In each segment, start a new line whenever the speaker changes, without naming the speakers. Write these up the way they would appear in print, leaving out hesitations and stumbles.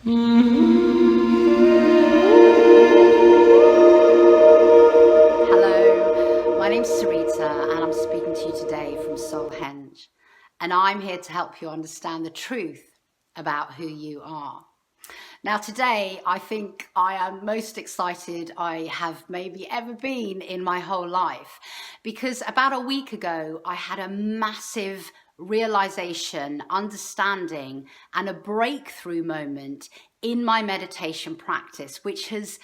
Hello, my name's Sarita and I'm speaking to you today from Soulhenge, and I'm here to help you understand the truth about who you are. Now today, I think I am most excited I have maybe ever been in my whole life, because about a week ago, I had a massive realization, understanding, and a breakthrough moment in my meditation practice, which has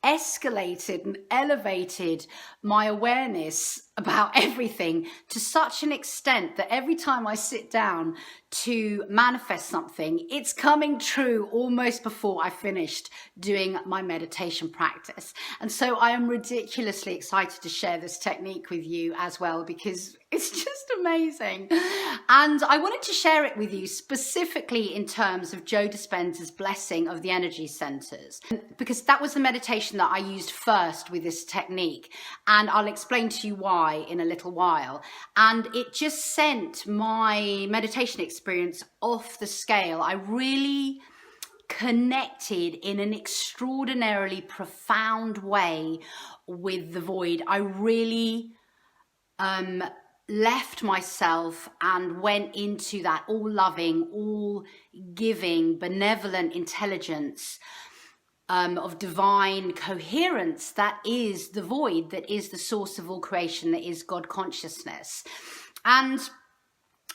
escalated and elevated my awareness about everything to such an extent that every time I sit down to manifest something, it's coming true almost before I finished doing my meditation practice. And so I am ridiculously excited to share this technique with you as well, because it's just amazing. And I wanted to share it with you specifically in terms of Joe Dispenza's blessing of the energy centers, because that was the meditation that I used first with this technique. And I'll explain to you why in a little while. And it just sent my meditation experience off the scale. I really connected in an extraordinarily profound way with the void. I really left myself and went into that all-loving, all-giving, benevolent intelligence of divine coherence that is the void, that is the source of all creation, that is God consciousness. And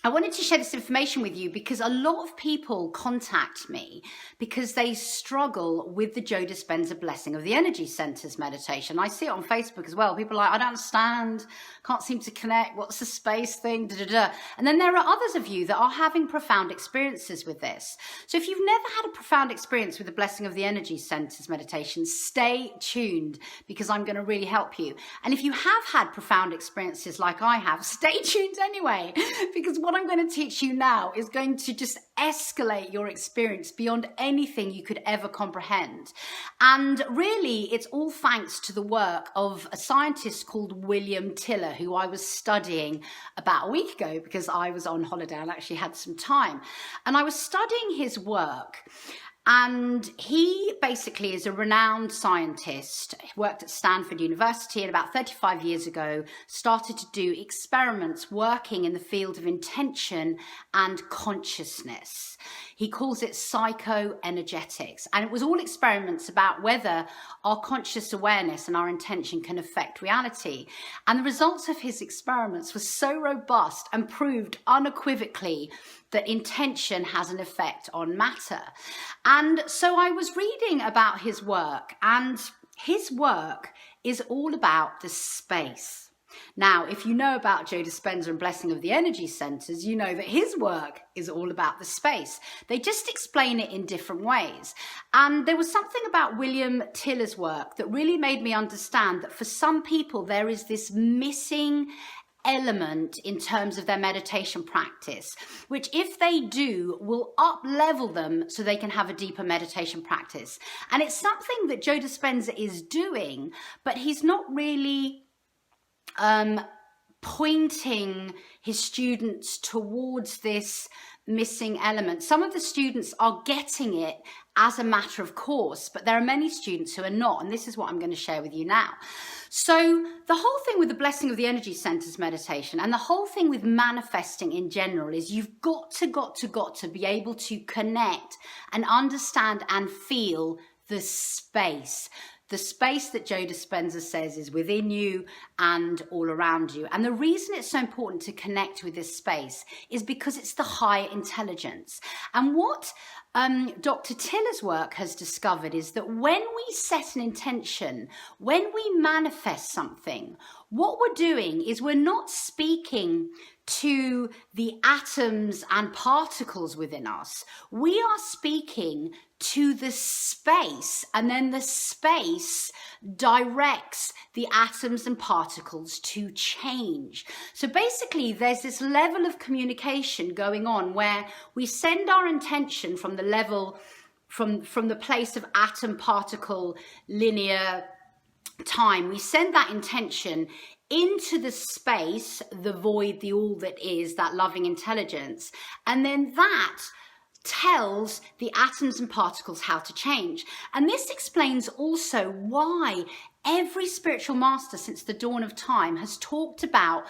I wanted to share this information with you because a lot of people contact me because they struggle with the Joe Dispenza blessing of the energy centers meditation. I see it on Facebook as well. People are like, I don't understand, can't seem to connect, what's the space thing, da, da, da. And then there are others of you that are having profound experiences with this. So if you've never had a profound experience with the blessing of the energy centers meditation, stay tuned, because I'm going to really help you. And if you have had profound experiences like I have, stay tuned anyway, because what I'm going to teach you now is going to just escalate your experience beyond anything you could ever comprehend. And really, it's all thanks to the work of a scientist called William Tiller, who I was studying about a week ago because I was on holiday and actually had some time. And I was studying his work. And he basically is a renowned scientist. He worked at Stanford University, and about 35 years ago started to do experiments working in the field of intention and consciousness. He calls it psychoenergetics, and it was all experiments about whether our conscious awareness and our intention can affect reality. And the results of his experiments were so robust and proved unequivocally that intention has an effect on matter. And so I was reading about his work, and his work is all about the space. Now, if you know about Joe Dispenza and blessing of the energy centers, you know that his work is all about the space. They just explain it in different ways. And there was something about William Tiller's work that really made me understand that for some people, there is this missing element in terms of their meditation practice, which if they do will up level them so they can have a deeper meditation practice. And it's something that Joe Dispenza is doing, but he's not really pointing his students towards this missing element. Some of the students are getting it as a matter of course, but there are many students who are not, and this is what I'm going to share with you now. So the whole thing with the blessing of the energy centers meditation and the whole thing with manifesting in general is you've got to be able to connect and understand and feel the space. The space that Joe Dispenza says is within you and all around you. And the reason it's so important to connect with this space is because it's the higher intelligence. And what Dr. Tiller's work has discovered is that when we set an intention, when we manifest something, what we're doing is we're not speaking to the atoms and particles within us. We are speaking to the space, and then the space directs the atoms and particles to change. So basically, there's this level of communication going on where we send our intention from the level, from the place of atom, particle, linear time. We send that intention into the space, the void, the all that is, that loving intelligence. And then that tells the atoms and particles how to change. And this explains also why every spiritual master since the dawn of time has talked about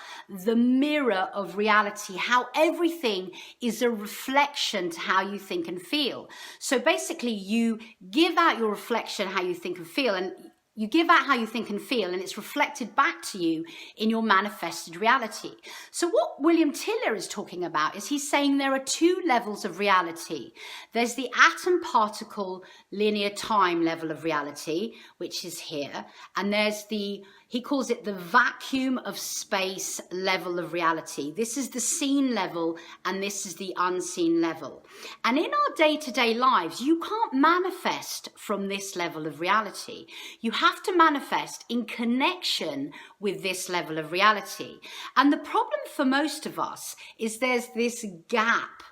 the mirror of reality, how everything is a reflection to how you think and feel. So basically you give out your reflection, how you think and feel, and you give out how you think and feel, and it's reflected back to you in your manifested reality. So what William Tiller is talking about is he's saying there are two levels of reality. There's the atom particle linear time level of reality, which is here, and there's he calls it the vacuum of space level of reality. This is the seen level, and this is the unseen level. And in our day-to-day lives, you can't manifest from this level of reality. You have to manifest in connection with this level of reality. And the problem for most of us is there's this gap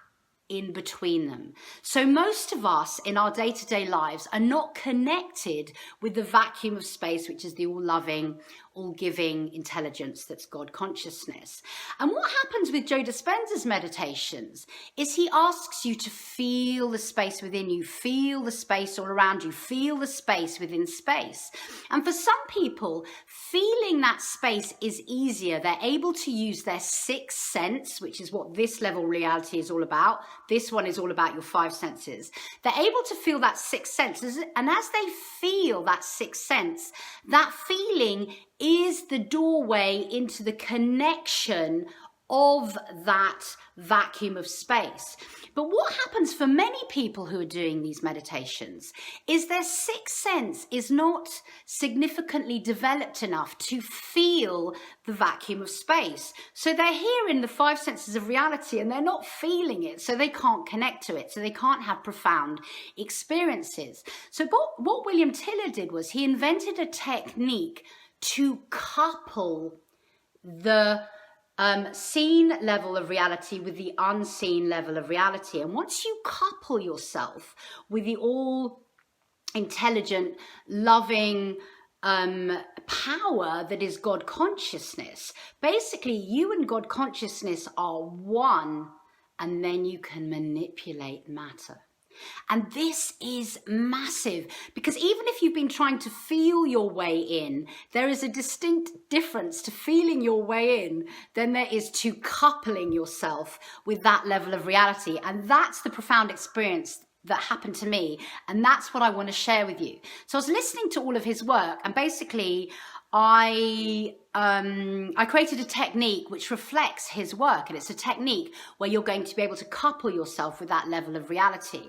in between them. So most of us in our day-to-day lives are not connected with the vacuum of space, which is the all-loving, all-giving intelligence that's God consciousness. And what happens with Joe Dispenza's meditations is he asks you to feel the space within you, feel the space all around you, feel the space within space. And for some people, feeling that space is easier. They're able to use their sixth sense, which is what this level reality is all about. This one is all about your five senses. They're able to feel that sixth sense. And as they feel that sixth sense, that feeling is the doorway into the connection of that vacuum of space. But what happens for many people who are doing these meditations is their sixth sense is not significantly developed enough to feel the vacuum of space. So they're here in the five senses of reality and they're not feeling it, so they can't connect to it, so they can't have profound experiences. So what William Tiller did was he invented a technique to couple the seen level of reality with the unseen level of reality. And once you couple yourself with the all intelligent, loving power that is God consciousness, basically you and God consciousness are one, and then you can manipulate matter. And this is massive, because even if you've been trying to feel your way in, there is a distinct difference to feeling your way in than there is to coupling yourself with that level of reality. And that's the profound experience that happened to me. And that's what I want to share with you. So I was listening to all of his work, and basically I created a technique which reflects his work, and it's a technique where you're going to be able to couple yourself with that level of reality.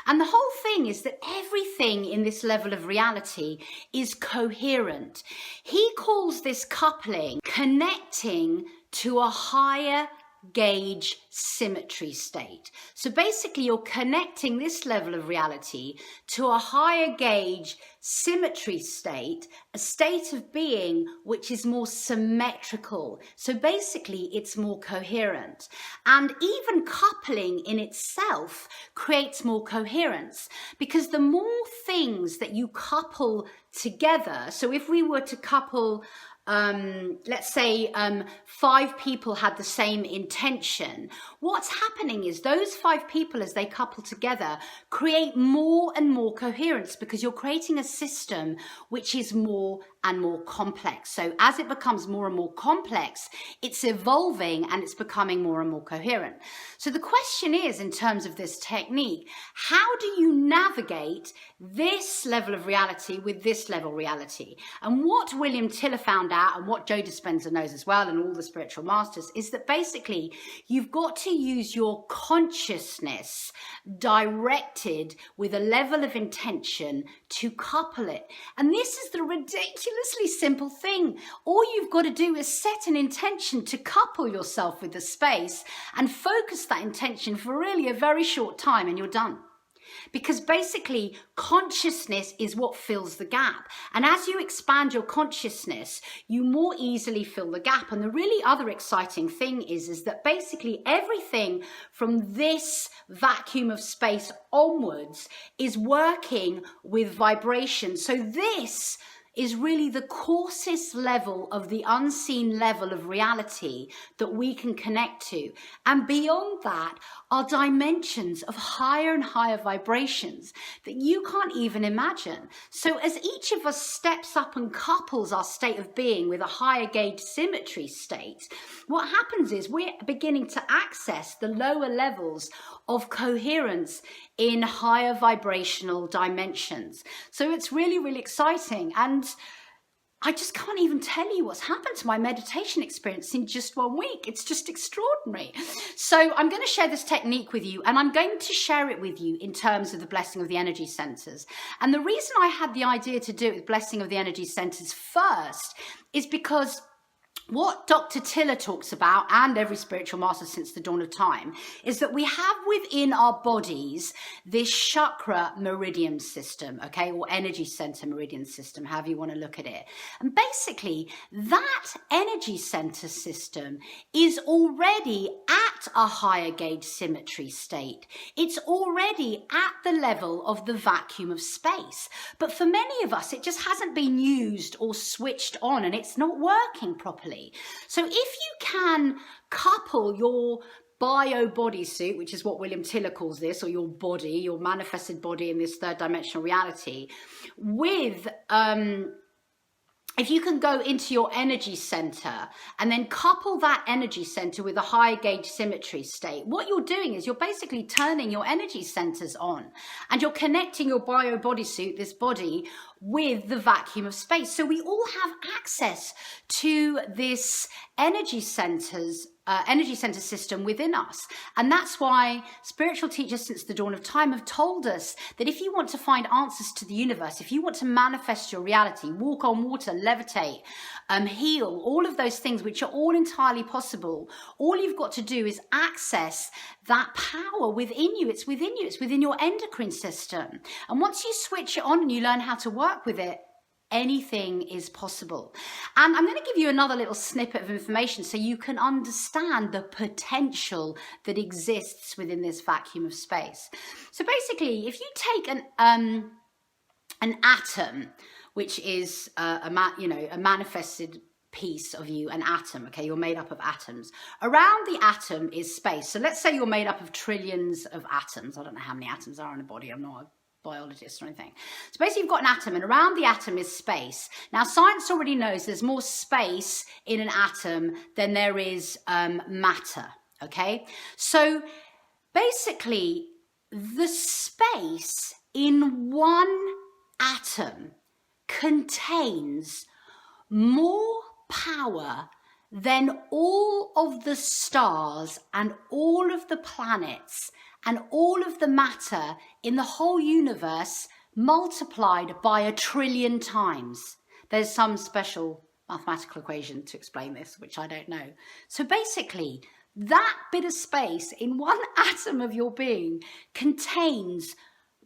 And the whole thing is that everything in this level of reality is coherent. He calls this coupling connecting to a higher gauge symmetry state. So basically you're connecting this level of reality to a higher gauge symmetry state, a state of being which is more symmetrical. So basically it's more coherent. And even coupling in itself creates more coherence, because the more things that you couple together, so if we were to couple let's say 5 people had the same intention, what's happening is those 5 people, as they couple together, create more and more coherence, because you're creating a system which is more and more complex. So as it becomes more and more complex, it's evolving and it's becoming more and more coherent. So the question is, in terms of this technique, how do you navigate this level of reality with this level of reality? And what William Tiller found out, and what Joe Dispenza knows as well, and all the spiritual masters, is that basically you've got to use your consciousness directed with a level of intention to couple it. And this is the ridiculously simple thing. All you've got to do is set an intention to couple yourself with the space and focus that intention for really a very short time, and you're done. Because basically consciousness is what fills the gap. And as you expand your consciousness, you more easily fill the gap. And the really other exciting thing is that basically everything from this vacuum of space onwards is working with vibration. So this is really the coarsest level of the unseen level of reality that we can connect to. And beyond that are dimensions of higher and higher vibrations that you can't even imagine. So as each of us steps up and couples our state of being with a higher gauge symmetry state, what happens is we're beginning to access the lower levels of coherence in higher vibrational dimensions. So it's really, really exciting. And I just can't even tell you what's happened to my meditation experience in just 1 week. It's just extraordinary. So I'm going to share this technique with you, and I'm going to share it with you in terms of the blessing of the energy centers. And the reason I had the idea to do it with blessing of the energy centers first is because what Dr. Tiller talks about, and every spiritual master since the dawn of time, is that we have within our bodies this chakra meridian system, okay, or energy center meridian system, however you want to look at it. And basically, that energy center system is already at a higher gauge symmetry state. It's already at the level of the vacuum of space. But for many of us, it just hasn't been used or switched on, and it's not working properly. So if you can couple your bio bodysuit, which is what William Tiller calls this, or your body, your manifested body in this third dimensional reality, with if you can go into your energy center and then couple that energy center with a high gauge symmetry state, what you're doing is you're basically turning your energy centers on, and you're connecting your bio bodysuit, this body, with the vacuum of space. So we all have access to this energy center system within us. And that's why spiritual teachers since the dawn of time have told us that if you want to find answers to the universe, if you want to manifest your reality, walk on water, levitate, heal, all of those things, which are all entirely possible, all you've got to do is access that power within you. It's within you. It's within your endocrine system. And once you switch it on and you learn how to work with it, anything is possible. And I'm going to give you another little snippet of information so you can understand the potential that exists within this vacuum of space. So basically, if you take an atom, which is a manifested piece of you, an atom, okay, you're made up of atoms. Around the atom is space. So let's say you're made up of trillions of atoms. I don't know how many atoms are in a body. I'm not a biologist or anything. So basically you've got an atom, and around the atom is space. Now science already knows there's more space in an atom than there is matter, okay? So basically the space in one atom contains more power than all of the stars and all of the planets and all of the matter in the whole universe multiplied by 1 trillion times. There's some special mathematical equation to explain this, which I don't know. So basically, that bit of space in one atom of your being contains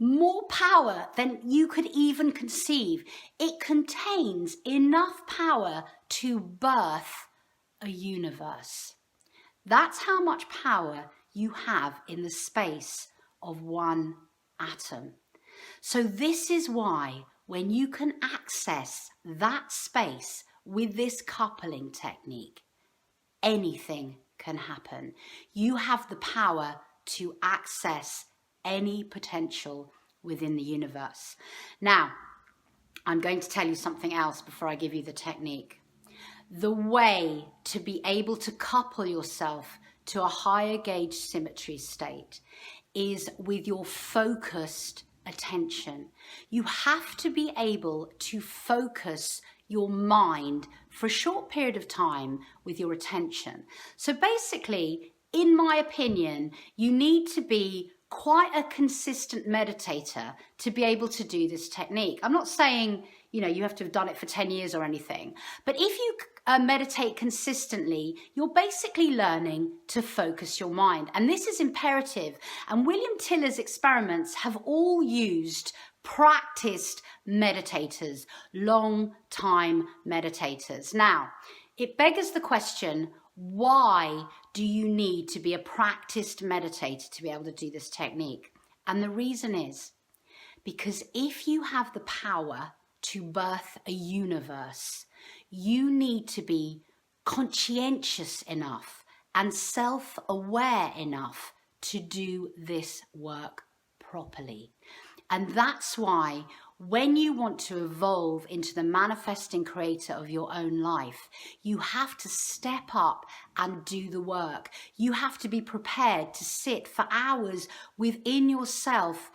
more power than you could even conceive. It contains enough power to birth a universe. That's how much power you have in the space of one atom. So this is why when you can access that space with this coupling technique, anything can happen. You have the power to access any potential within the universe. Now, I'm going to tell you something else before I give you the technique. The way to be able to couple yourself to a higher gauge symmetry state is with your focused attention. You have to be able to focus your mind for a short period of time with your attention. So basically, in my opinion, you need to be quite a consistent meditator to be able to do this technique. I'm not saying, you have to have done it for 10 years or anything, but if you meditate consistently, you're basically learning to focus your mind. And this is imperative. And William Tiller's experiments have all used practiced meditators, long time meditators. Now, it beggars the question, why do you need to be a practiced meditator to be able to do this technique? And the reason is because if you have the power to birth a universe, you need to be conscientious enough and self-aware enough to do this work properly. And that's why when you want to evolve into the manifesting creator of your own life, you have to step up and do the work. You have to be prepared to sit for hours within yourself,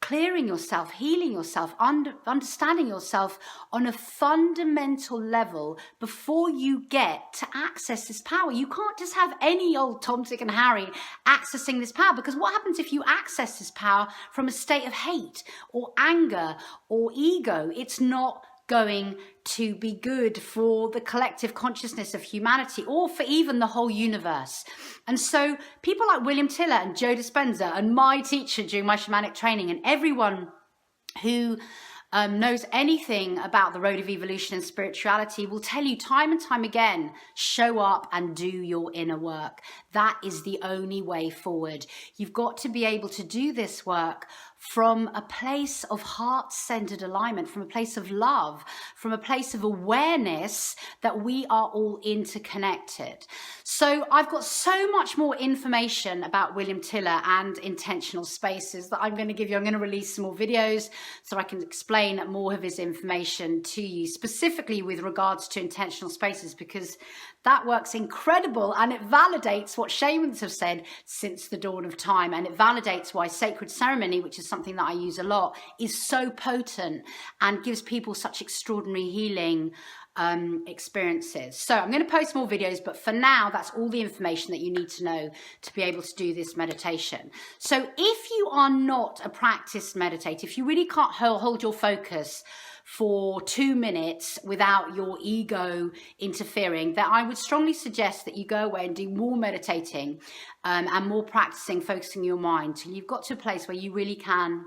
clearing yourself, healing yourself, understanding yourself on a fundamental level before you get to access this power. You can't just have any old Tom, Dick and Harry accessing this power, because what happens if you access this power from a state of hate or anger or ego? It's not going to be good for the collective consciousness of humanity or for even the whole universe. And so people like William Tiller and Joe Dispenza and my teacher during my shamanic training and everyone who knows anything about the road of evolution and spirituality will tell you time and time again, show up and do your inner work. That is the only way forward. You've got to be able to do this work from a place of heart-centered alignment, from a place of love, from a place of awareness that we are all interconnected. So I've got so much more information about William Tiller and intentional spaces that I'm going to give you. I'm going to release some more videos so I can explain more of his information to you, specifically with regards to intentional spaces, because that work's incredible and it validates what shamans have said since the dawn of time, and it validates why sacred ceremony, which is something that I use a lot, is so potent and gives people such extraordinary healing experiences. So I'm going to post more videos, but for now, that's all the information that you need to know to be able to do this meditation. So if you are not a practiced meditator, if you really can't hold your focus for 2 minutes without your ego interfering, then I would strongly suggest that you go away and do more meditating and more practicing, focusing your mind till you've got to a place where you really can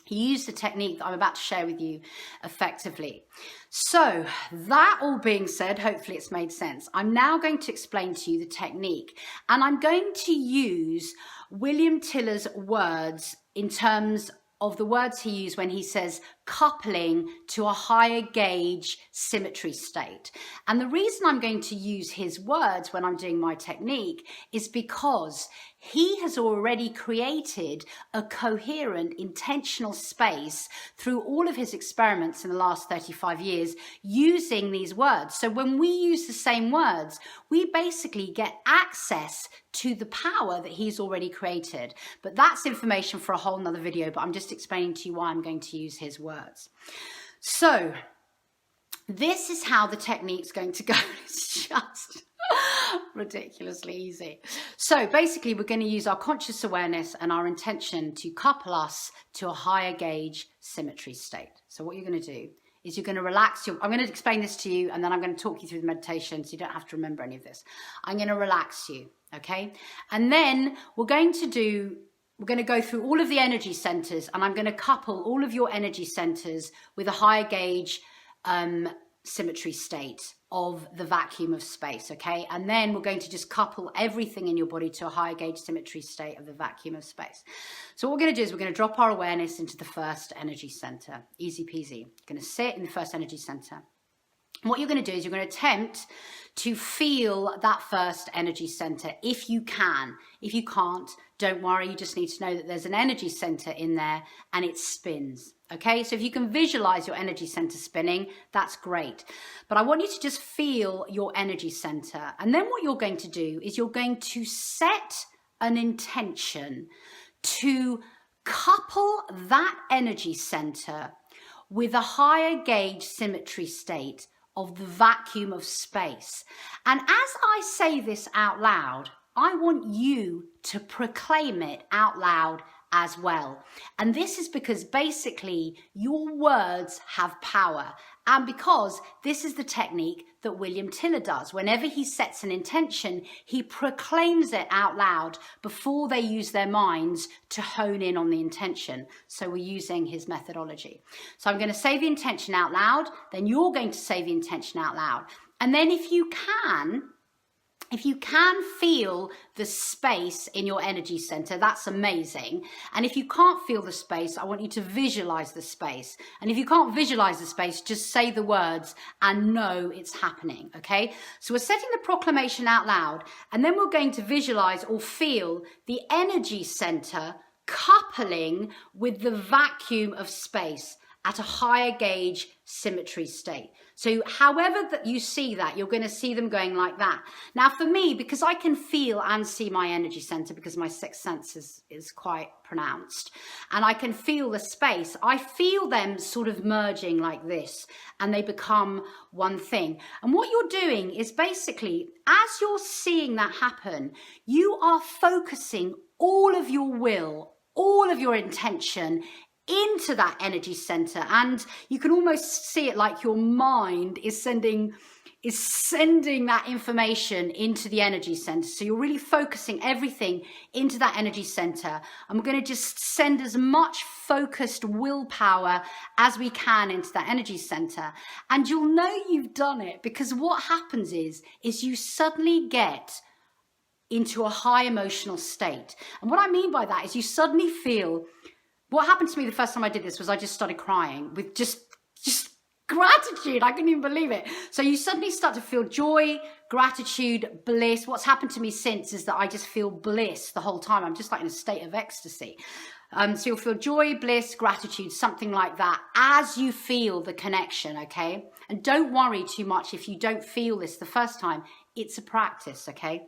use the technique that I'm about to share with you effectively. So that all being said, hopefully it's made sense. I'm now going to explain to you the technique, and I'm going to use William Tiller's words in terms of the words he used when he says coupling to a higher gauge symmetry state. And the reason I'm going to use his words when I'm doing my technique is because he has already created a coherent, intentional space through all of his experiments in the last 35 years using these words. So when we use the same words, we basically get access to the power that he's already created. But that's information for a whole nother video, but I'm just explaining to you why I'm going to use his words. So this is how the technique's going to go. It's just ridiculously easy. So basically we're going to use our conscious awareness and our intention to couple us to a higher gauge symmetry state. So what you're going to do is you're going to relax I'm going to explain this to you, and then I'm going to talk you through the meditation so you don't have to remember any of this. I'm going to relax you, okay? And then we're going to go through all of the energy centers, and I'm going to couple all of your energy centers with a higher gauge symmetry state of the vacuum of space, okay? And then we're going to just couple everything in your body to a higher gauge symmetry state of the vacuum of space. So what we're going to do is we're going to drop our awareness into the first energy center. Easy peasy. You're going to sit in the first energy center. What you're going to do is you're going to attempt to feel that first energy center if you can. If you can't, don't worry. You just need to know that there's an energy center in there and it spins. Okay, so if you can visualize your energy center spinning, that's great. But I want you to just feel your energy center. And then what you're going to do is you're going to set an intention to couple that energy center with a higher gauge symmetry state of the vacuum of space. And as I say this out loud, I want you to proclaim it out loud as well. And this is because basically your words have power, and because this is the technique that William Tiller does. Whenever he sets an intention, he proclaims it out loud before they use their minds to hone in on the intention. So we're using his methodology. So I'm going to say the intention out loud, then you're going to say the intention out loud. And then if you can, if you can feel the space in your energy center, that's amazing. And if you can't feel the space, I want you to visualize the space. And if you can't visualize the space, just say the words and know it's happening, okay? So we're setting the proclamation out loud, and then we're going to visualize or feel the energy center coupling with the vacuum of space at a higher gauge symmetry state. So however that you see that, you're going to see them going like that. Now for me, because I can feel and see my energy center, because my sixth sense is quite pronounced, and I can feel the space, I feel them sort of merging like this, and they become one thing. And what you're doing is basically, as you're seeing that happen, you are focusing all of your will, all of your intention into that energy center, and you can almost see it like your mind is sending that information into the energy center. So you're really focusing everything into that energy center, and we're going to just send as much focused willpower as we can into that energy center. And you'll know you've done it, because what happens is you suddenly get into a high emotional state. And what I mean by that is you suddenly feel, what happened to me the first time I did this was I just started crying with just gratitude. I couldn't even believe it. So you suddenly start to feel joy, gratitude, bliss. What's happened to me since is that I just feel bliss the whole time. I'm just like in a state of ecstasy. So you'll feel joy, bliss, gratitude, something like that, as you feel the connection, okay? And don't worry too much if you don't feel this the first time. It's a practice, okay?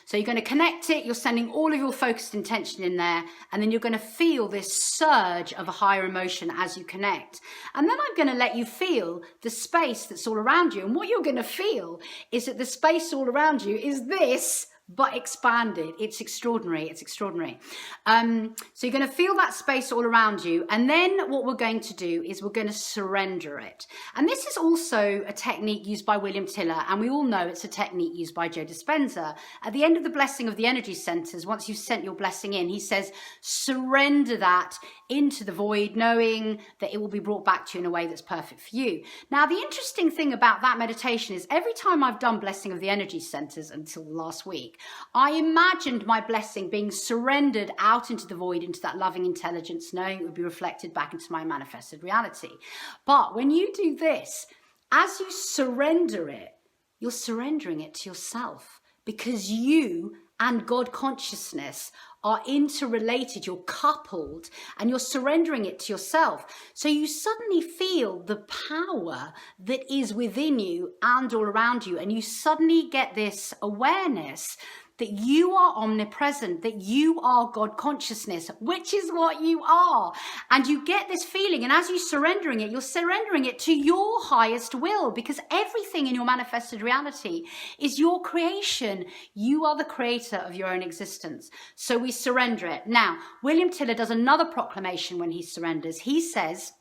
So you're going to connect it, you're sending all of your focused intention in there, and then you're going to feel this surge of a higher emotion as you connect. And then I'm going to let you feel the space that's all around you. And what you're going to feel is that the space all around you is this, but expanded. It's extraordinary. It's extraordinary. So you're going to feel that space all around you. And then what we're going to do is we're going to surrender it. And this is also a technique used by William Tiller. And we all know it's a technique used by Joe Dispenza. At the end of the blessing of the energy centers, once you've sent your blessing in, he says, surrender that into the void, knowing that it will be brought back to you in a way that's perfect for you. Now, the interesting thing about that meditation is every time I've done blessing of the energy centers until last week, I imagined my blessing being surrendered out into the void, into that loving intelligence, knowing it would be reflected back into my manifested reality. But when you do this, as you surrender it, you're surrendering it to yourself, because you and God consciousness are interrelated, you're coupled, and you're surrendering it to yourself. So you suddenly feel the power that is within you and all around you, and you suddenly get this awareness that you are omnipresent, that you are God consciousness, which is what you are. And you get this feeling, and as you're surrendering it, you're surrendering it to your highest will, because everything in your manifested reality is your creation. You are the creator of your own existence. So we surrender it. Now, William Tiller does another proclamation when he surrenders. He says,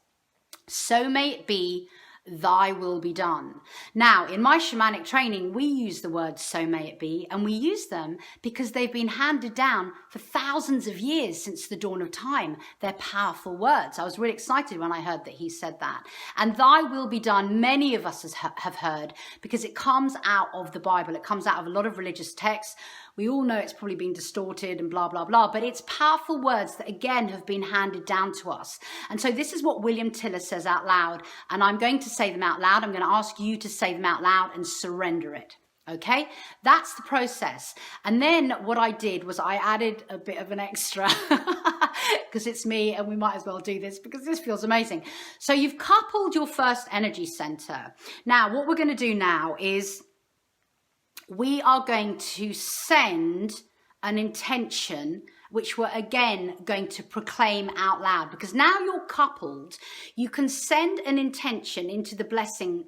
so may it be, thy will be done. Now, in my shamanic training, we use the words so may it be, and we use them because they've been handed down for thousands of years since the dawn of time. They're powerful words. I was really excited when I heard that he said that. And thy will be done, many of us have heard, because it comes out of the Bible. It comes out of a lot of religious texts. We all know it's probably been distorted and blah, blah, blah, but it's powerful words that, again, have been handed down to us. And so this is what William Tiller says out loud, and I'm going to say them out loud. I'm going to ask you to say them out loud and surrender it. Okay, that's the process. And then what I did was I added a bit of an extra because it's me and we might as well do this because this feels amazing. So you've coupled your first energy center. Now, what we're going to do now is we are going to send an intention, which we're again going to proclaim out loud, because now you're coupled. You can send an intention into the blessing.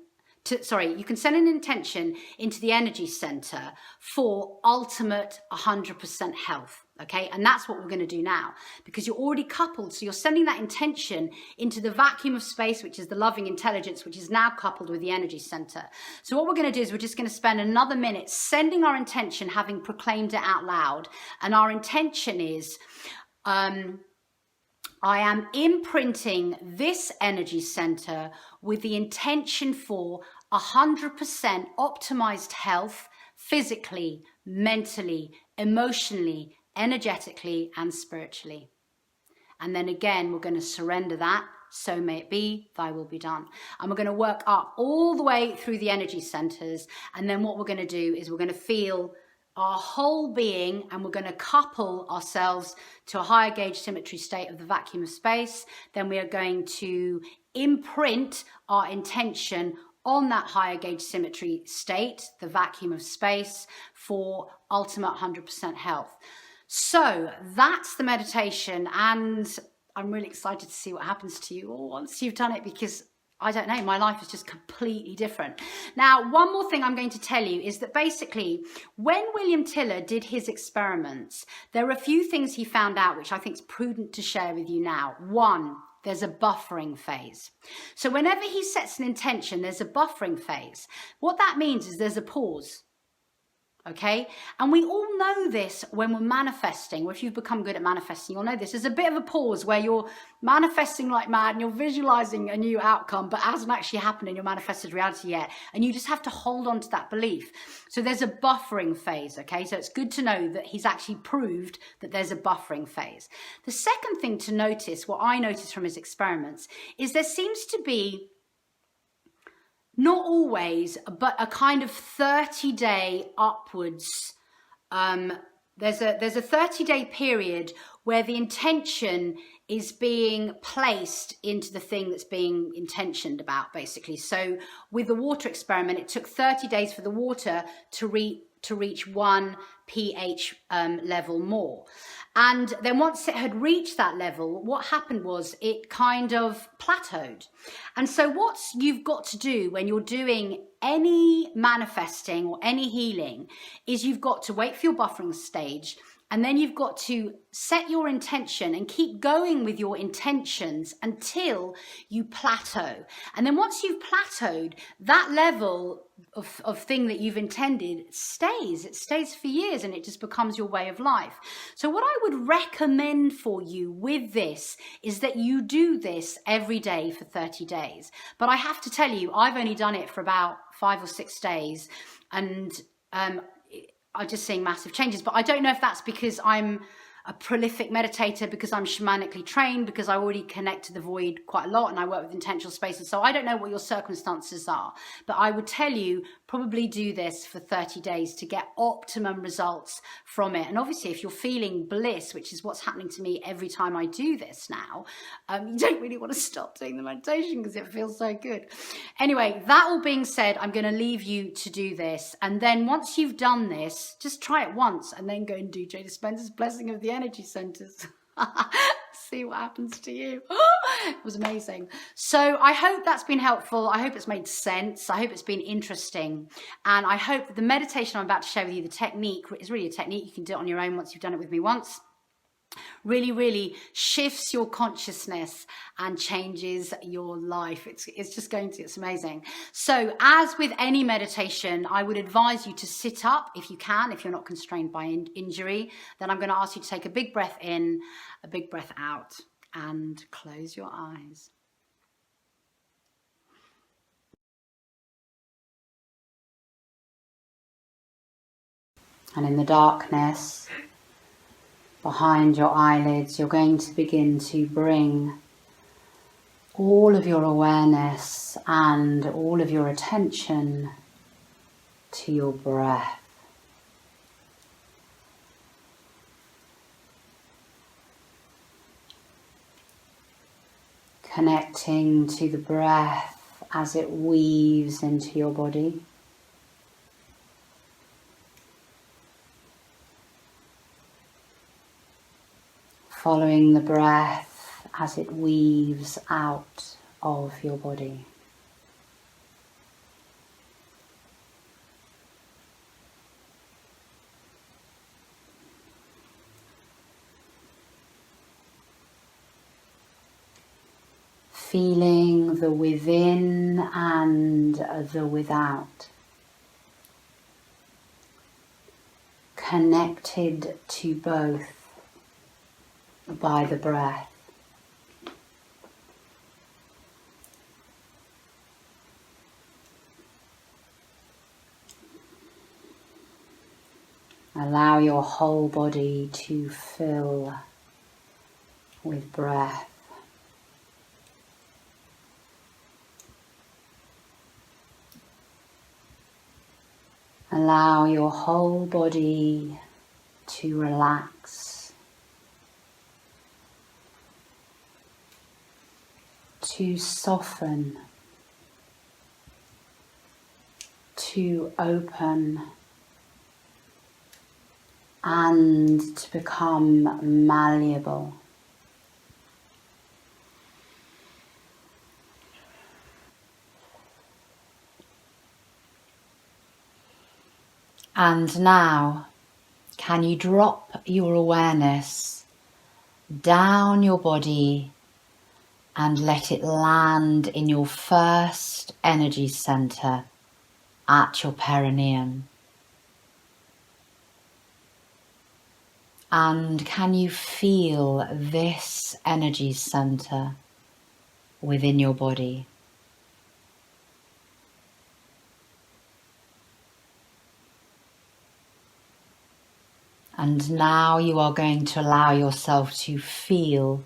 You can send an intention into the energy center for ultimate 100% health. Okay, and that's what we're going to do now, because you're already coupled. So you're sending that intention into the vacuum of space, which is the loving intelligence, which is now coupled with the energy center. So what we're going to do is we're just going to spend another minute sending our intention, having proclaimed it out loud. And our intention is, I am imprinting this energy center with the intention for 100% optimized health, physically, mentally, emotionally, energetically, and spiritually. And then again, we're going to surrender that. So may it be, thy will be done. And we're going to work up all the way through the energy centers. And then what we're going to do is we're going to feel our whole being, and we're going to couple ourselves to a higher gauge symmetry state of the vacuum of space. Then we are going to imprint our intention on that higher gauge symmetry state, the vacuum of space, for ultimate 100% health. So that's the meditation, and I'm really excited to see what happens to you all once you've done it, because I don't know, my life is just completely different. Now, one more thing I'm going to tell you is that basically when William Tiller did his experiments, there are a few things he found out which I think is prudent to share with you now. One, there's a buffering phase. So whenever he sets an intention, there's a buffering phase. What that means is there's a pause. Okay, and we all know this when we're manifesting, or if you've become good at manifesting, you'll know this. There's a bit of a pause where you're manifesting like mad and you're visualizing a new outcome, but it hasn't actually happened in your manifested reality yet. And you just have to hold on to that belief. So there's a buffering phase. Okay, so it's good to know that he's actually proved that there's a buffering phase. The second thing to notice, what I noticed from his experiments, is there seems to be, not always, but a kind of 30-day upwards. There's a 30-day period where the intention is being placed into the thing that's being intentioned about, basically. So with the water experiment, it took 30 days for the water to reach 1 pH level more. And then once it had reached that level, what happened was it kind of plateaued. And so what you've got to do when you're doing any manifesting or any healing is you've got to wait for your buffering stage, and then you've got to set your intention and keep going with your intentions until you plateau. And then once you've plateaued, that level of thing that you've intended stays. It stays for years, and it just becomes your way of life. So what I would recommend for you with this is that you do this every day for 30 days. But I have to tell you, I've only done it for about 5 or 6 days, and I'm just seeing massive changes. But I don't know if that's because I'm a prolific meditator, because I'm shamanically trained, because I already connect to the void quite a lot and I work with intentional spaces. So I don't know what your circumstances are, but I would tell you probably do this for 30 days to get optimum results from it. And obviously if you're feeling bliss, which is what's happening to me every time I do this now, you don't really want to stop doing the meditation because it feels so good. Anyway, that all being said, I'm going to leave you to do this. And then once you've done this, just try it once and then go and do Joe Dispenza's blessing of the energy centers. See what happens to you. It was amazing. So I hope that's been helpful. I hope it's made sense. I hope it's been interesting. And I hope that the meditation I'm about to share with you, the technique, is really a technique. You can do it on your own once you've done it with me once. Really shifts your consciousness and changes your life. It's just going to, it's amazing. So as with any meditation, I would advise you to sit up if you can, if you're not constrained by injury. Then I'm going to ask you to take a big breath in, a big breath out, and close your eyes. And in the darkness behind your eyelids, you're going to begin to bring all of your awareness and all of your attention to your breath. Connecting to the breath as it weaves into your body. Following the breath as it weaves out of your body. Feeling the within and the without. Connected to both by the breath. Allow your whole body to fill with breath. Allow your whole body to relax, to soften, to open, and to become malleable. And now, can you drop your awareness down your body and let it land in your first energy center at your perineum? And can you feel this energy center within your body? And now you are going to allow yourself to feel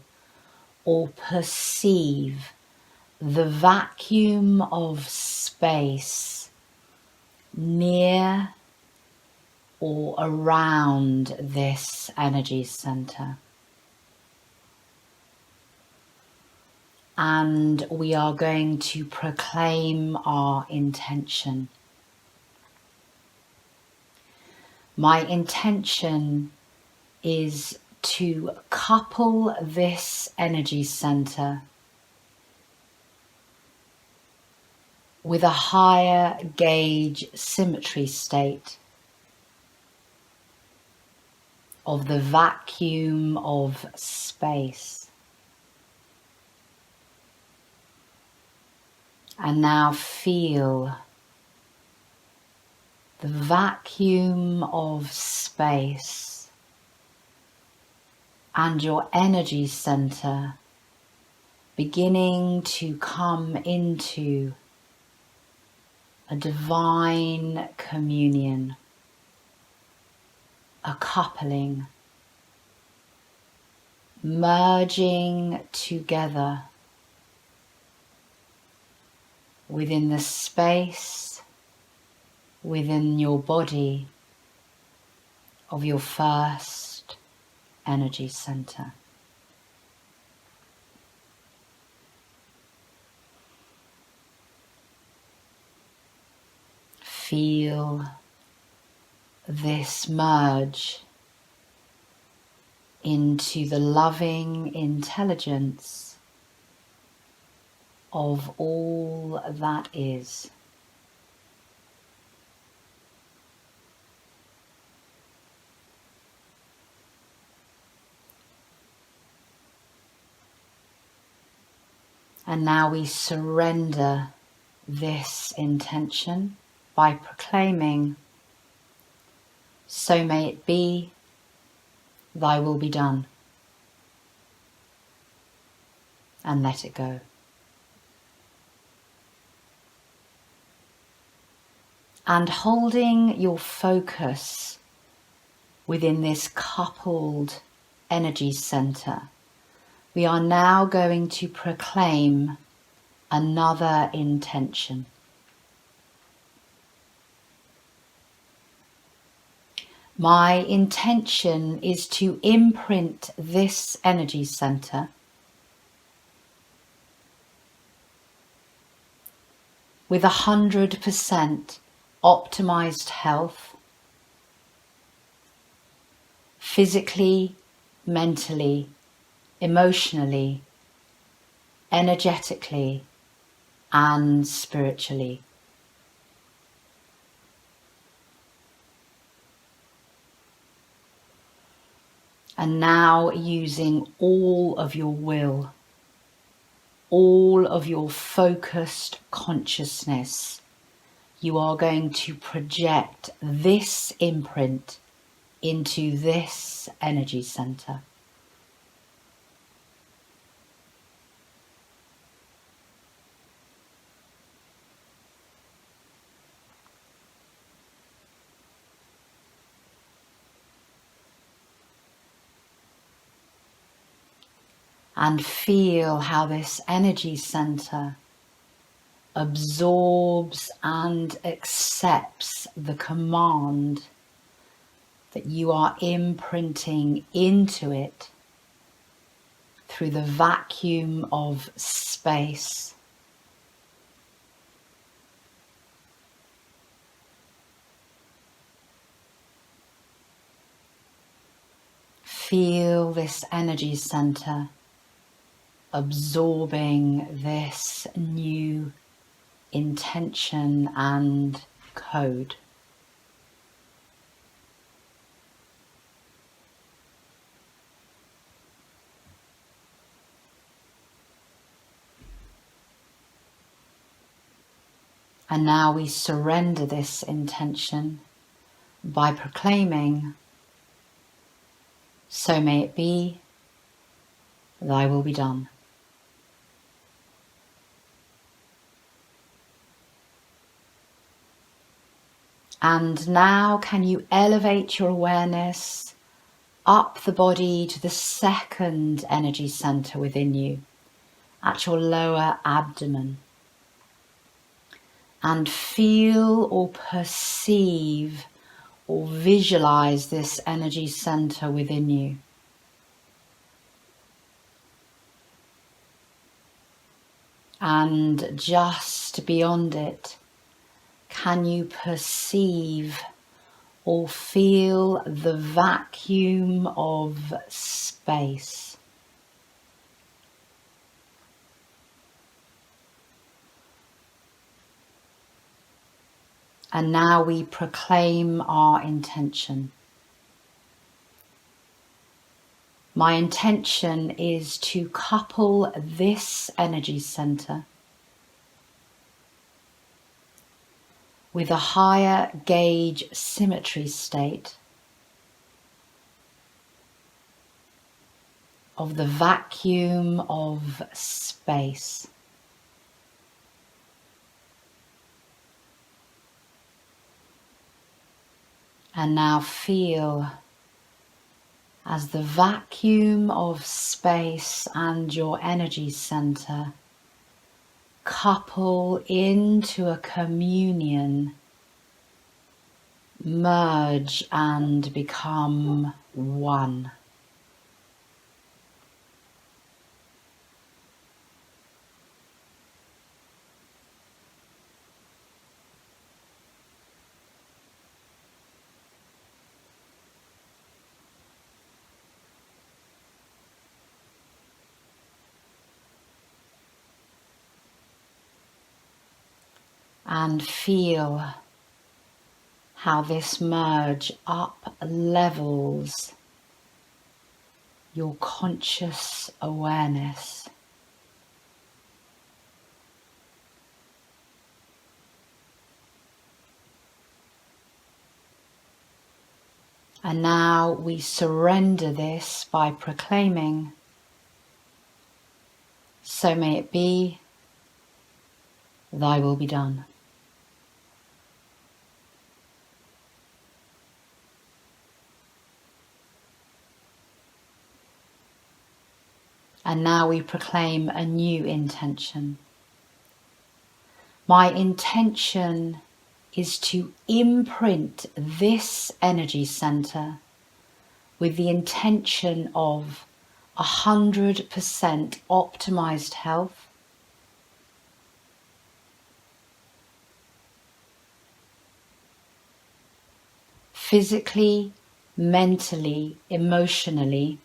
or perceive the vacuum of space near or around this energy center. And we are going to proclaim our intention. My intention is to couple this energy center with a higher gauge symmetry state of the vacuum of space. And now feel the vacuum of space and your energy center beginning to come into a divine communion, a coupling, merging together within the space, within your body of your first energy center. Feel this merge into the loving intelligence of all that is. And now we surrender this intention by proclaiming, "So may it be, thy will be done," and let it go. And holding your focus within this coupled energy center, we are now going to proclaim another intention. My intention is to imprint this energy center with 100% optimized health, physically, mentally, emotionally, energetically, and spiritually. And now, using all of your will, all of your focused consciousness, you are going to project this imprint into this energy center. And feel how this energy center absorbs and accepts the command that you are imprinting into it through the vacuum of space. Feel this energy center absorbing this new intention and code. And now we surrender this intention by proclaiming, "So may it be, thy will be done." And now can you elevate your awareness up the body to the second energy center within you, at your lower abdomen. And feel or perceive or visualize this energy center within you. And just beyond it, can you perceive or feel the vacuum of space? And now we proclaim our intention. My intention is to couple this energy center with a higher gauge symmetry state of the vacuum of space. And now feel as the vacuum of space and your energy center couple into a communion, merge and become one. And feel how this merge up levels your conscious awareness. And now we surrender this by proclaiming, "So may it be, thy will be done." And now we proclaim a new intention. My intention is to imprint this energy center with the intention of 100% optimized health, physically, mentally, emotionally,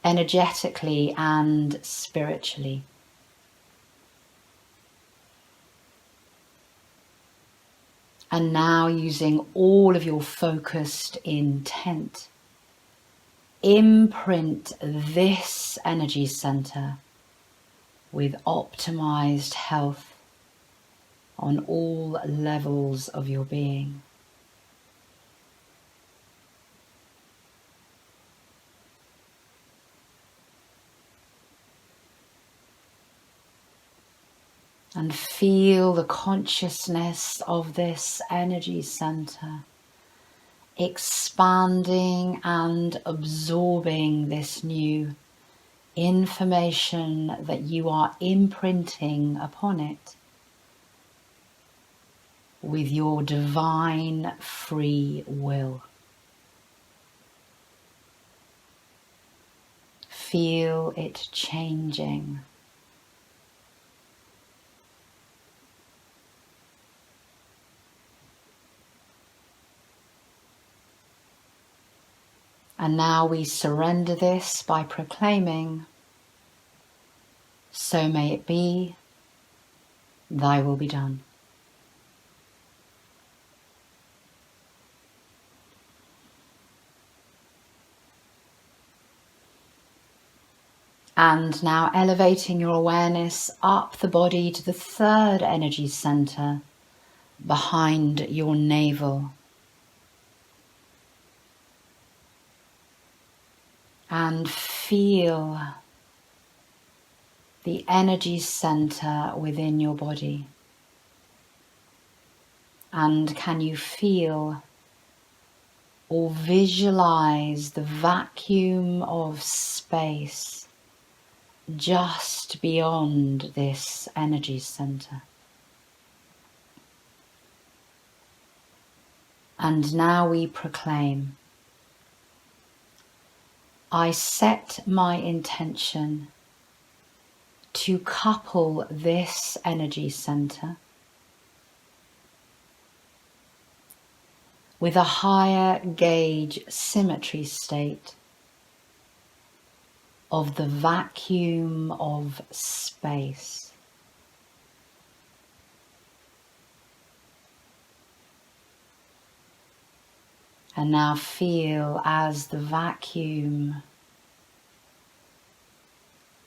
energetically and spiritually. And now, using all of your focused intent, imprint this energy center with optimized health on all levels of your being. And feel the consciousness of this energy center expanding and absorbing this new information that you are imprinting upon it with your divine free will. Feel it changing. And now we surrender this by proclaiming, "So may it be, thy will be done." And now elevating your awareness up the body to the third energy center behind your navel. And feel the energy center within your body. And can you feel or visualize the vacuum of space just beyond this energy center? And now we proclaim, I set my intention to couple this energy center with a higher gauge symmetry state of the vacuum of space. And now feel as the vacuum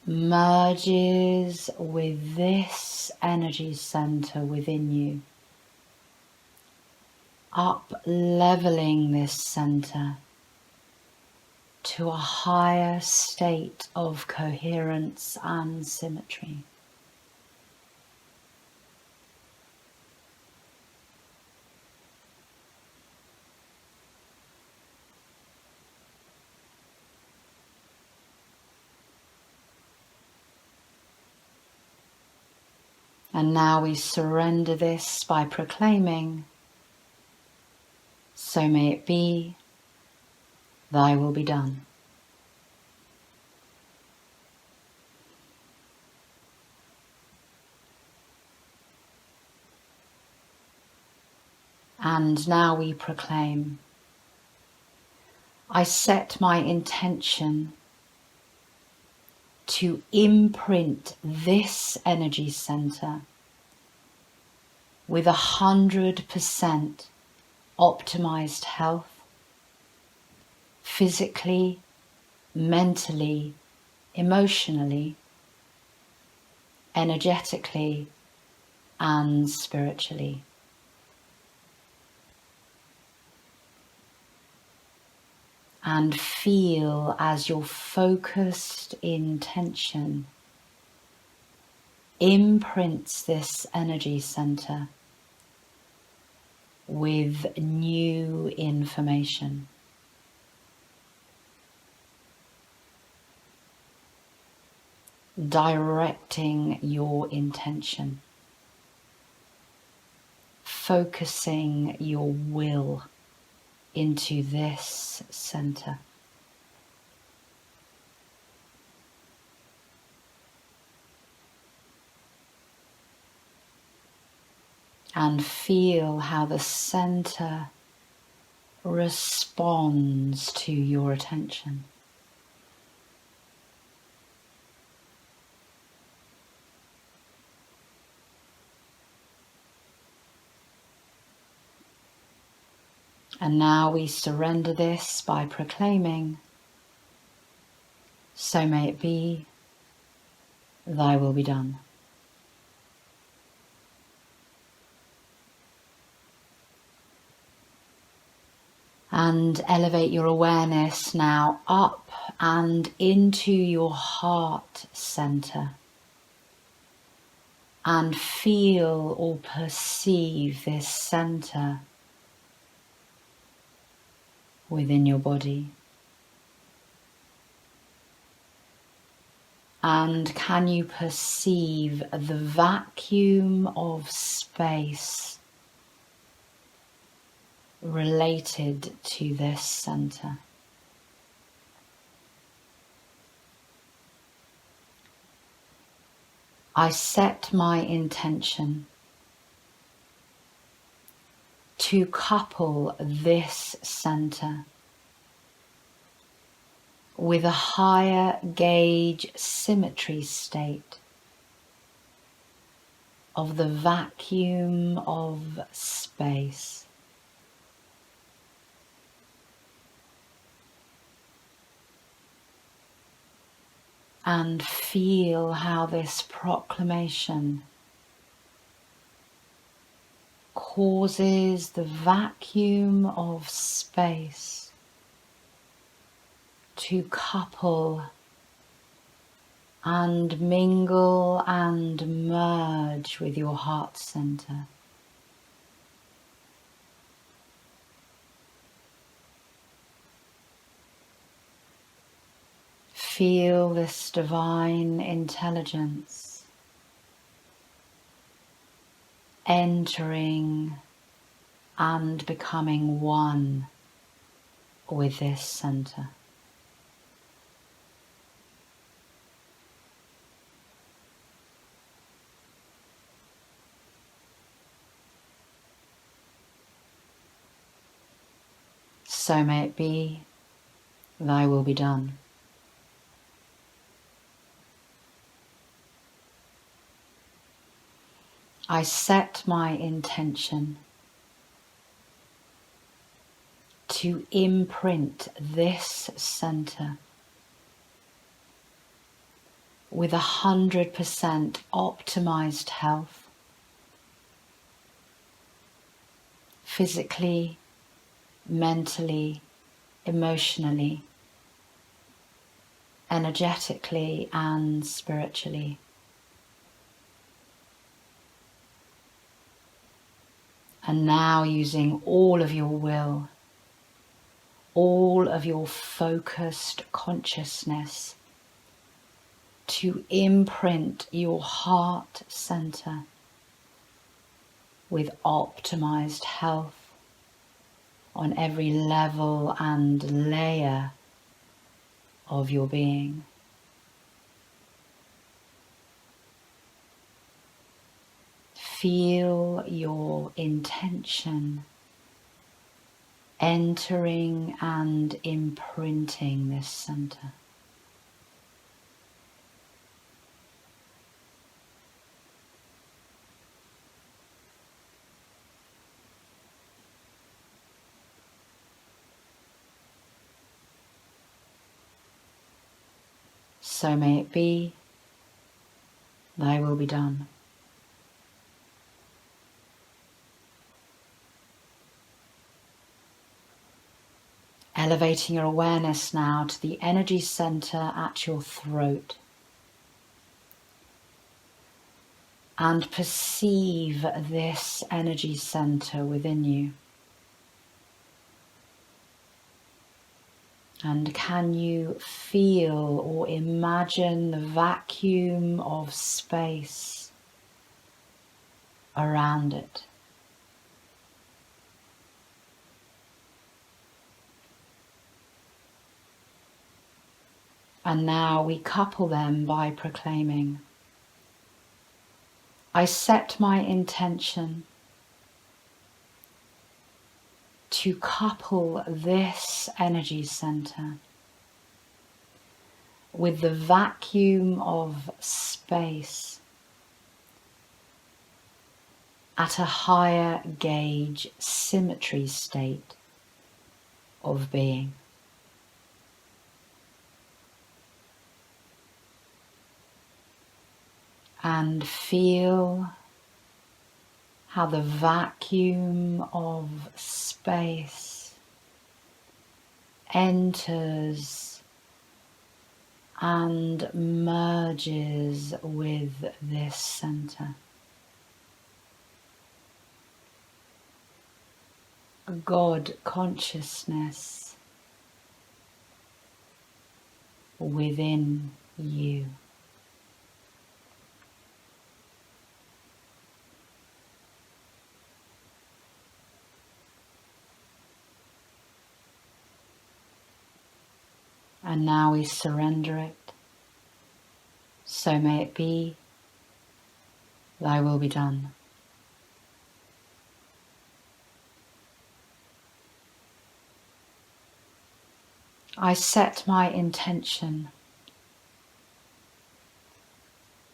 merges with this energy center within you, up leveling this center to a higher state of coherence and symmetry. And now we surrender this by proclaiming, so may it be, thy will be done. And now we proclaim, I set my intention to imprint this energy center with 100% optimized health, physically, mentally, emotionally, energetically, and spiritually. And feel as your focused intention imprints this energy center with new information. Directing your intention, focusing your will into this center. And feel how the center responds to your attention. And now we surrender this by proclaiming, so may it be, thy will be done. And elevate your awareness now up and into your heart center. And feel or perceive this center within your body? And can you perceive the vacuum of space related to this center? I set my intention to couple this center with a higher gauge symmetry state of the vacuum of space. And feel how this proclamation causes the vacuum of space to couple and mingle and merge with your heart center. Feel this divine intelligence entering and becoming one with this center. So may it be, thy will be done. I set my intention to imprint this center with 100% optimized health, physically, mentally, emotionally, energetically, and spiritually. And now, using all of your will, all of your focused consciousness, to imprint your heart center with optimized health on every level and layer of your being. Feel your intention entering and imprinting this center. So may it be, thy will be done. Elevating your awareness now to the energy center at your throat. And perceive this energy center within you. And can you feel or imagine the vacuum of space around it? And now we couple them by proclaiming, I set my intention to couple this energy center with the vacuum of space at a higher gauge symmetry state of being. And feel how the vacuum of space enters and merges with this center. God consciousness within you. And now we surrender it. So may it be, thy will be done. I set my intention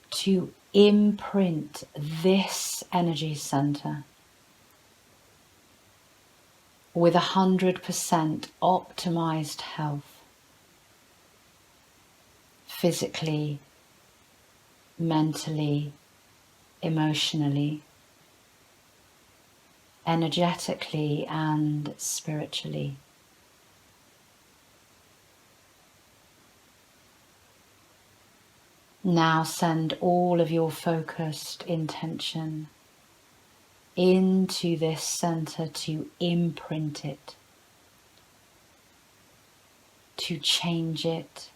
to imprint this energy center with 100% optimized health, physically, mentally, emotionally, energetically, and spiritually. Now send all of your focused intention into this center to imprint it, to change it,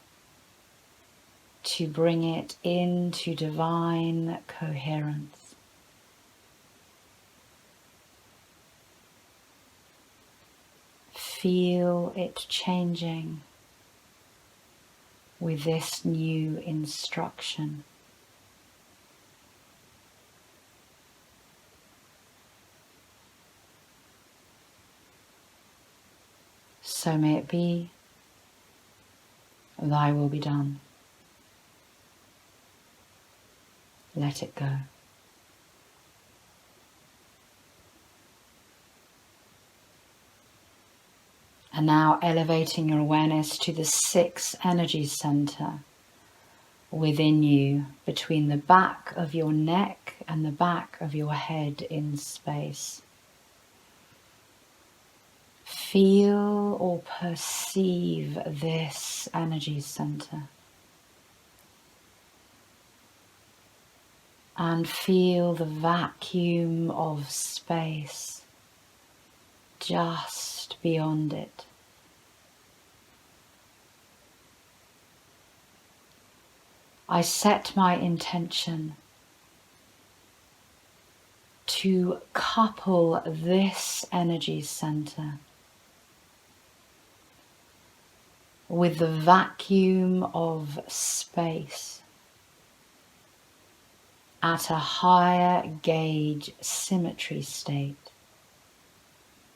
to bring it into divine coherence. Feel it changing with this new instruction. So may it be, thy will be done. Let it go. And now elevating your awareness to the 6th energy center within you, between the back of your neck and the back of your head in space. Feel or perceive this energy center. And feel the vacuum of space just beyond it. I set my intention to couple this energy center with the vacuum of space at a higher gauge symmetry state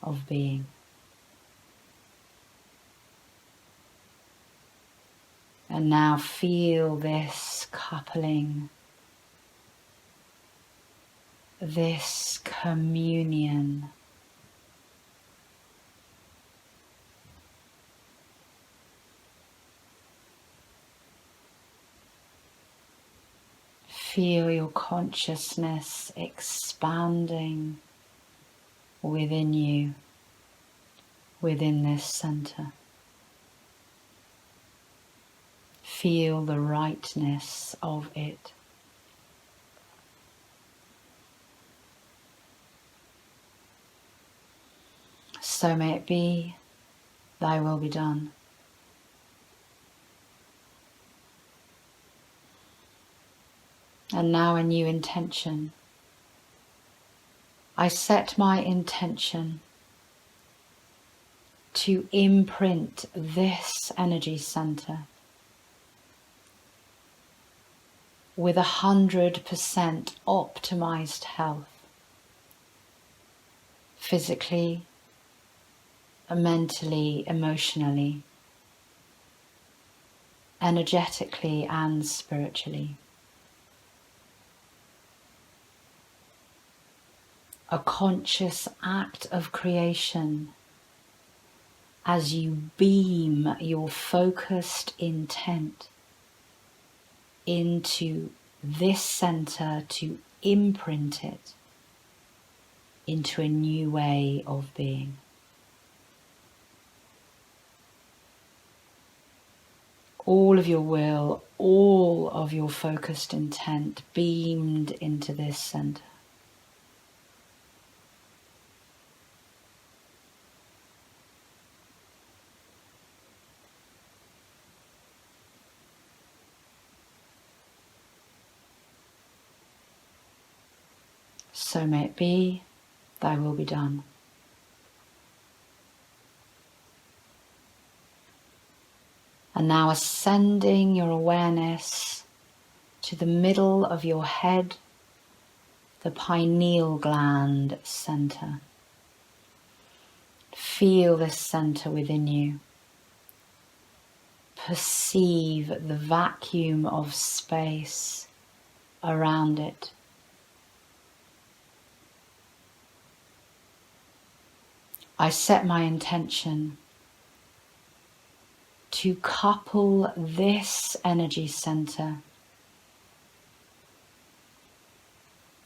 of being. And now feel this coupling, this communion. Feel your consciousness expanding within you, within this center. Feel the rightness of it. So may it be, thy will be done. And now a new intention. I set my intention to imprint this energy center with 100% optimized health, physically, mentally, emotionally, energetically, and spiritually. A conscious act of creation as you beam your focused intent into this center to imprint it into a new way of being. All of your will, all of your focused intent beamed into this center. So may it be, thy will be done. And now ascending your awareness to the middle of your head, the pineal gland center. Feel this center within you. Perceive the vacuum of space around it. I set my intention to couple this energy center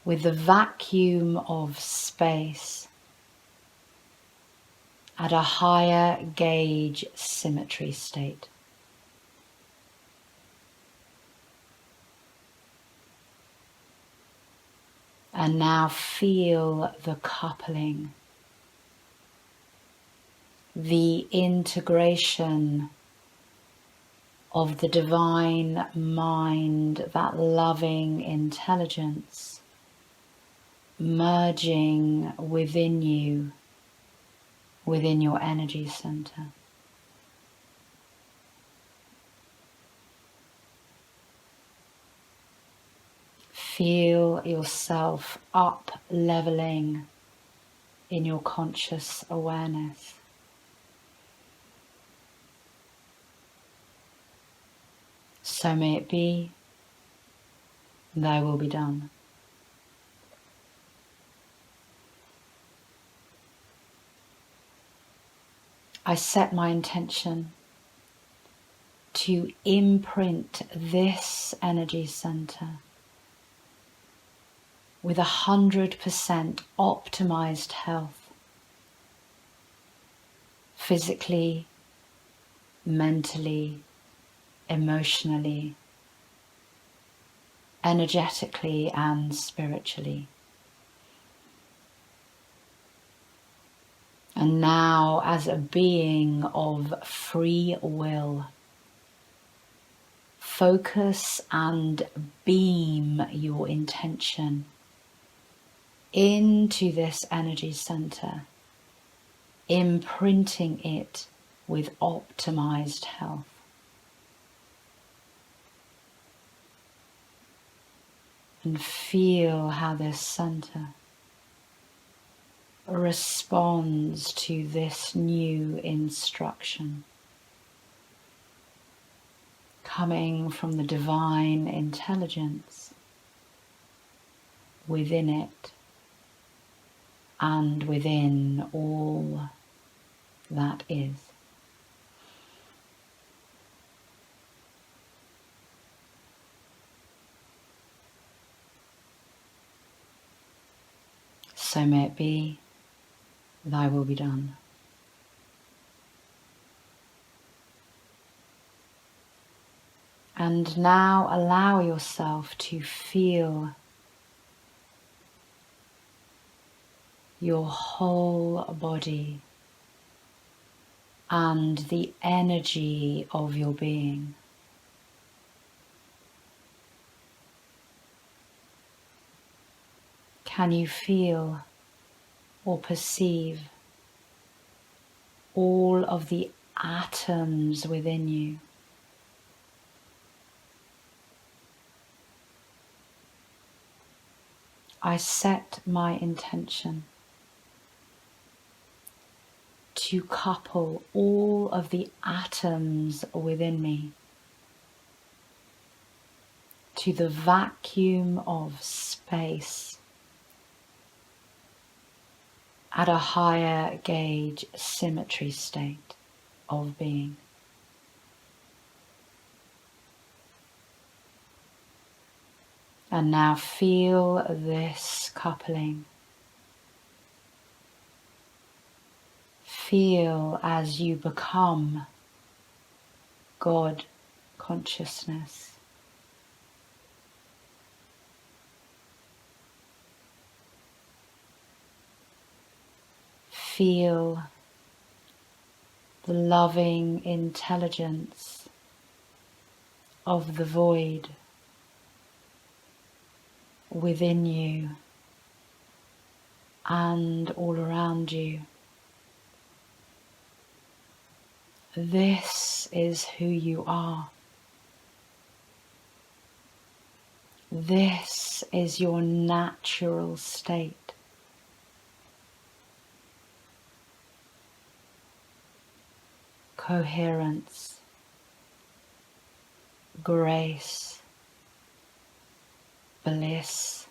with the vacuum of space at a higher gauge symmetry state. And now feel the coupling, the integration of the divine mind, that loving intelligence, merging within you, within your energy center. Feel yourself up leveling in your conscious awareness. So may it be, thy will be done. I set my intention to imprint this energy center with 100% optimized health, physically, mentally, emotionally, energetically and spiritually. And now, as a being of free will, focus and beam your intention into this energy center, imprinting it with optimized health. And feel how this center responds to this new instruction coming from the divine intelligence within it and within all that is. So may it be, thy will be done. And now allow yourself to feel your whole body and the energy of your being. Can you feel or perceive all of the atoms within you? I set my intention to couple all of the atoms within me to the vacuum of space at a higher gauge symmetry state of being. And now feel this coupling. Feel as you become God consciousness. Feel the loving intelligence of the void within you,
and all around you. This is who you are. This is your natural state. Coherence, grace, bliss,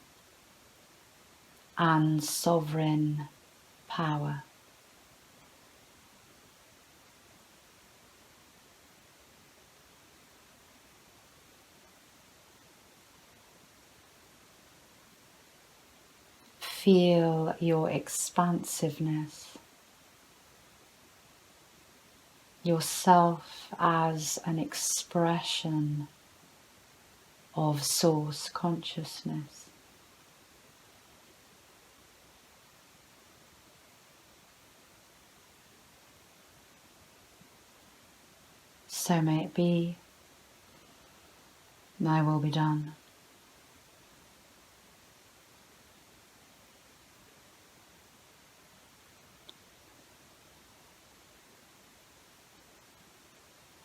and sovereign power. Feel your expansiveness, yourself as an expression of source consciousness. So may it be, thy will be done.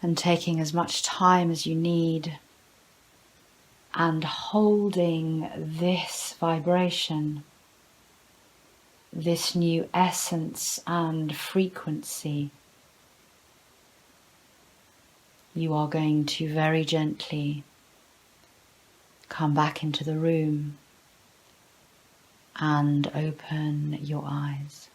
And taking as much time as you need and holding this vibration, this new essence and frequency, you are going to very gently come back into the room and open your eyes.